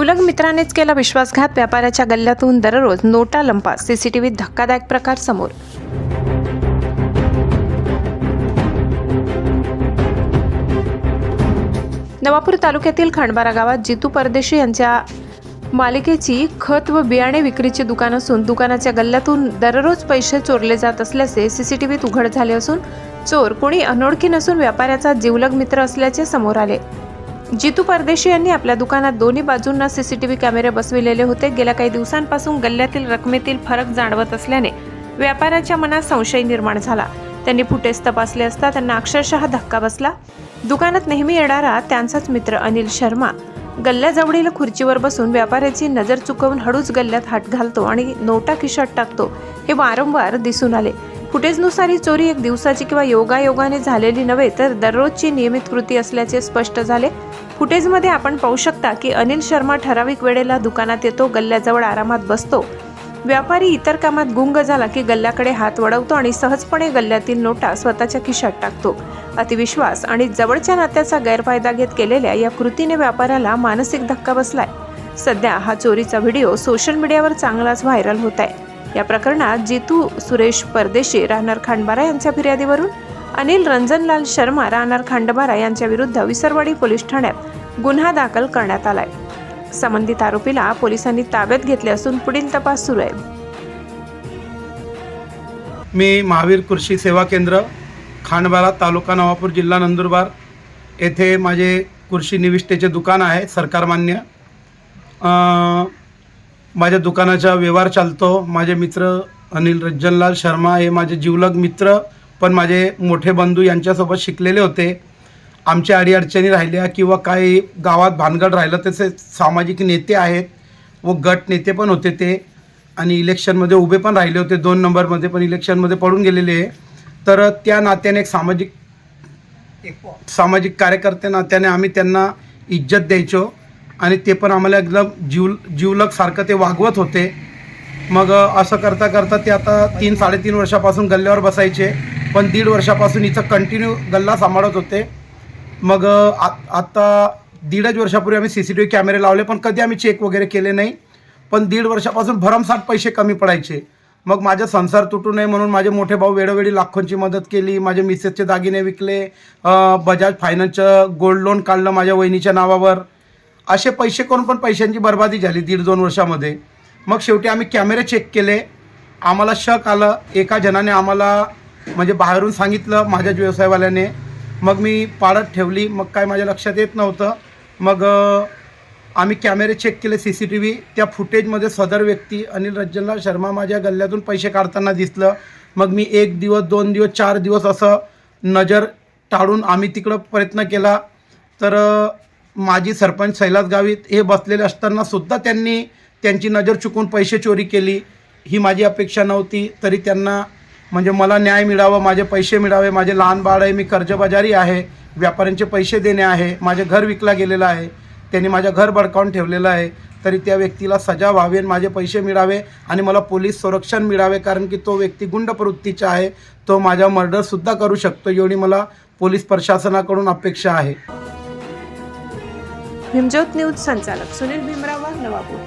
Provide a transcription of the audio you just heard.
जिवलग मित्रानेच केला विश्वासघात. व्यापाऱ्याच्या गल्ल्यातून दररोज नोटा लंपा. सीसीटीव्हीत धक्कादायक प्रकार समोर. नवापूर तालुक्यातील खंडबारा गावात जितू परदेशी यांच्या मालिकेची खत व बियाणे विक्रीचे दुकान असून दुकानाच्या गल्ल्यातून दररोज पैसे चोरले जात असल्याचे सीसीटीव्हीत उघड झाले असून चोर कोणी अनोळखी नसून व्यापाऱ्याचा जिवलग मित्र असल्याचे समोर आले. जितू परदेशी यांनी आपल्या दुकानात दोन्ही बाजूंना सीसीटीव्ही कॅमेरे बसविलेले होते. गेल्या काही दिवसांपासून गल्ल्यातील रकमेतील फरक जाणवत असल्याने व्यापाऱ्याच्या मनात संशय निर्माण झाला. त्यांनी फुटेज तपासले असता त्यांना अक्षरशः धक्का बसला. दुकानात नेहमी येणारा त्यांचाच मित्र अनिल शर्मा गल्ल्याजवळील खुर्चीवर बसून व्यापाऱ्याची नजर चुकवून हळूच गल्ल्यात हात घालतो आणि नोटा खिशात टाकतो हे वारंवार दिसून आले. फुटेजनुसार ही चोरी एक दिवसाची किंवा योगायोगाने झालेली नव्हे तर दररोजची नियमित कृती असल्याचे स्पष्ट झाले. फुटेजमध्ये आपण पाहू शकता की अनिल शर्मा ठराविक वेळेला दुकानात येतो, गल्ल्याजवळ आरामात बसतो. व्यापारी इतर कामात गुंग झाला की गल्ल्याकडे हात वळवतो आणि सहजपणे गल्ल्यातील नोटा स्वतःच्या खिशात टाकतो. अतिविश्वास आणि जवळच्या नात्याचा गैरफायदा घेत केलेल्या या कृतीने व्यापाऱ्याला मानसिक धक्का बसलाय. सध्या हा चोरीचा व्हिडिओ सोशल मीडियावर चांगलाच व्हायरल होत आहे. या प्रकरणात जितू सुरेश परदेशी राहणार खंडबारा यांच्या फिर्यादीवरून अनिल रंजनलाल शर्मा राहणार खंडबारा यांच्या विरुद्ध विसरवाडी पोलीस ठाण्यात गुन्हा दाखल करण्यात आलाय. संबंधित आरोपीला पोलिसांनी ताब्यात घेतले असून पुढील तपास सुरू आहे. मी महावीर कृषी सेवा केंद्र खंडबारा तालुका नवापूर जिल्हा नंदुरबार येथे माझे कृषी निविष्ठेचे दुकान आहे सरकारमान्य. माझ्या दुकानाचा व्यवहार चालतो. माझे मित्र अनिल रंजनलाल शर्मा हे माझे जिवलग मित्र पण माझे मोठे बंधू यांच्यासोबत शिकलेले होते. आमच्या अडीअडचणी राहिल्या किंवा काही गावात भानगड राहिलं तसे सामाजिक नेते आहेत व गट नेते पण होते ते आणि इलेक्शनमध्ये उभे पण राहिले होते 2 नंबरमध्ये पण इलेक्शनमध्ये पडून गेलेले आहे. तर त्या नात्याने एक सामाजिक कार्यकर्ते नात्याने आम्ही त्यांना इज्जत द्यायचो आणि ते पण आम्हाला एकदम जिवलग सारखं ते वागवत होते. मग असं करता करता ते आता 3-3.5 वर्षापासून गल्ल्यावर बसायचे पण 1.5 वर्षापासून इथं कंटिन्यू गल्ला सांभाळत होते. मग आता 1.5 वर्षापूर्वी आम्ही सीसीटीव्ही कॅमेरे लावले पण कधी आम्ही चेक वगैरे केले नाही. पण 1.5 वर्षापासून भरमसाठ पैसे कमी पडायचे. मग माझा संसार तुटू नये म्हणून माझे मोठे भाऊ वेळोवेळी लाखोंची मदत केली. माझे मिसेसचे दागिने विकले, बजाज फायनान्सचं गोल्ड लोन काढलं माझ्या वहिनीच्या नावावर. असे पैसे करून पण पैशांची बर्बादी झाली 1.5-2 वर्षामध्ये. मग शेवटी आम्ही कॅमेरे चेक केले. आम्हाला शक आलं. एका जणाने आम्हाला म्हणजे बाहेरून सांगितलं माझ्याच व्यवसायवाल्याने. मग मी पाळत ठेवली. मग काय माझ्या लक्षात येत नव्हतं. मग आम्ही कॅमेरे चेक केले सीसीटीव्ही. त्या फुटेजमध्ये सदर व्यक्ती अनिल रंजनलाल शर्मा माझ्या गल्ल्यातून पैसे काढताना दिसलं. मग मी 1 दिवस 2 दिवस 4 दिवस असं नजर टाळून आम्ही तिकडं प्रयत्न केला. तर माजी सरपंच सैलास गावित हे बसलेले असताना सुद्धा त्यांनी त्यांची नजर चुकून पैसे चोरी केली. ही माझी अपेक्षा नव्हती. तरी त्यांना म्हणजे मला न्याय मिळावा, माझे पैसे मिळावे. माझे लहान बाळ आहे, मी कर्जबाजारी आहे, व्यापाऱ्यांचे पैसे देणे आहे, माझे घर विकला गेलेलं आहे, त्यांनी माझं घर बळकावून ठेवलेलं आहे. तरी त्या व्यक्तीला सजा व्हावी, माझे पैसे मिळावे आणि मला पोलीस संरक्षण मिळावे. कारण की तो व्यक्ती गुंड प्रवृत्तीचा आहे. तो माझा मर्डरसुद्धा करू शकतो एवढी मला पोलीस प्रशासनाकडून अपेक्षा आहे. हिमज्योत न्यूज संचालक सुनील भीमराव, नवापूर.